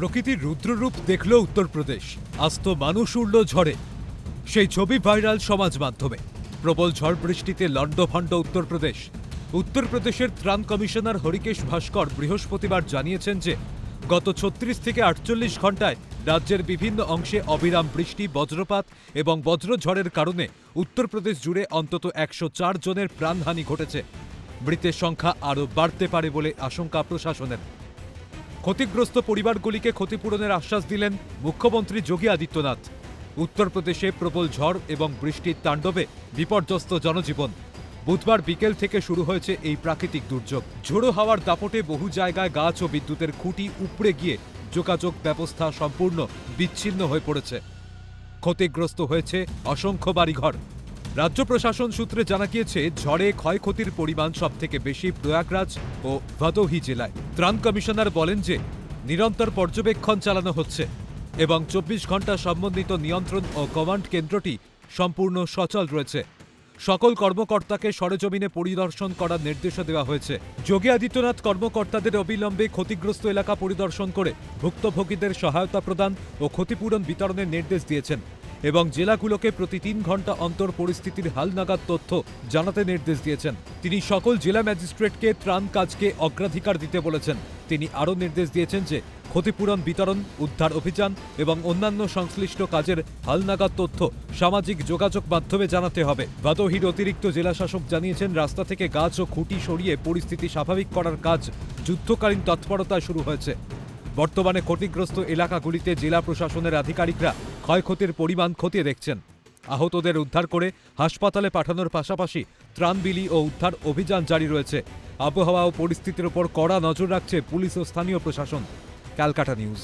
প্রকৃতির রুদ্ররূপ দেখল উত্তরপ্রদেশ, আস্ত মানুষ উড়ল ঝড়ে। সেই ছবি ভাইরাল সমাজ মাধ্যমে। প্রবল ঝড় বৃষ্টিতে লণ্ডভণ্ড উত্তরপ্রদেশ। উত্তরপ্রদেশের ত্রাণ কমিশনার হরিকেশ ভাস্কর বৃহস্পতিবার জানিয়েছেন যে গত 36 থেকে 48 ঘণ্টায় রাজ্যের বিভিন্ন অংশে অবিরাম বৃষ্টি, বজ্রপাত এবং বজ্রঝড়ের কারণে উত্তরপ্রদেশ জুড়ে অন্তত 104 জনের প্রাণহানি ঘটেছে। মৃতের সংখ্যা আরও বাড়তে পারে বলে আশঙ্কা প্রশাসনের। ক্ষতিগ্রস্ত পরিবারগুলিকে ক্ষতিপূরণের আশ্বাস দিলেন মুখ্যমন্ত্রী যোগী আদিত্যনাথ। উত্তরপ্রদেশে প্রবল ঝড় এবং বৃষ্টির তাণ্ডবে বিপর্যস্ত জনজীবন। বুধবার বিকেল থেকে শুরু হয়েছে এই প্রাকৃতিক দুর্যোগ। ঝোড়ো হাওয়ার দাপটে বহু জায়গায় গাছ ও বিদ্যুতের খুঁটি উপড়ে গিয়ে যোগাযোগ ব্যবস্থা সম্পূর্ণ বিচ্ছিন্ন হয়ে পড়েছে। ক্ষতিগ্রস্ত হয়েছে অসংখ্য বাড়িঘর। রাজ্য প্রশাসন সূত্রে জানা গিয়েছে, ঝড়ে ক্ষয়ক্ষতির পরিমাণ সবথেকে বেশি প্রয়াগরাজ ও ভদোহি জেলায়। ত্রাণ কমিশনার বলেন যে নিরন্তর পর্যবেক্ষণ চালানো হচ্ছে এবং 24 ঘণ্টা সমন্বিত নিয়ন্ত্রণ ও কমান্ড কেন্দ্রটি সম্পূর্ণ সচল রয়েছে। সকল কর্মকর্তাকে সরেজমিনে পরিদর্শন করার নির্দেশও দেওয়া হয়েছে। যোগী আদিত্যনাথ কর্মকর্তাদের অবিলম্বে ক্ষতিগ্রস্ত এলাকা পরিদর্শন করে ভুক্তভোগীদের সহায়তা প্রদান ও ক্ষতিপূরণ বিতরণের নির্দেশ দিয়েছেন এবং জেলাগুলোকে প্রতি 3 ঘণ্টা অন্তর পরিস্থিতির হালনাগাদ তথ্য জানাতে নির্দেশ দিয়েছেন। তিনি সকল জেলা ম্যাজিস্ট্রেটকে ত্রাণ কাজকে অগ্রাধিকার দিতে বলেছেন। তিনি আরও নির্দেশ দিয়েছেন যে ক্ষতিপূরণ বিতরণ, উদ্ধার অভিযান এবং অন্যান্য সংশ্লিষ্ট কাজের হালনাগাদ তথ্য সামাজিক যোগাযোগ মাধ্যমে জানাতে হবে। ভদোহির অতিরিক্ত জেলাশাসক জানিয়েছেন, রাস্তা থেকে গাছ ও খুঁটি সরিয়ে পরিস্থিতি স্বাভাবিক করার কাজ যুদ্ধকালীন তৎপরতায় শুরু হয়েছে। বর্তমানে ক্ষতিগ্রস্ত এলাকাগুলিতে জেলা প্রশাসনের আধিকারিকরা ক্ষয়ক্ষতির পরিমাণ খতিয়ে দেখছেন। আহতদের উদ্ধার করে হাসপাতালে পাঠানোর পাশাপাশি ত্রাণ বিলি ও উদ্ধার অভিযান জারি রয়েছে। আবহাওয়া ও পরিস্থিতির ওপর কড়া নজর রাখছে পুলিশ ও স্থানীয় প্রশাসন। ক্যালকাটা নিউজ।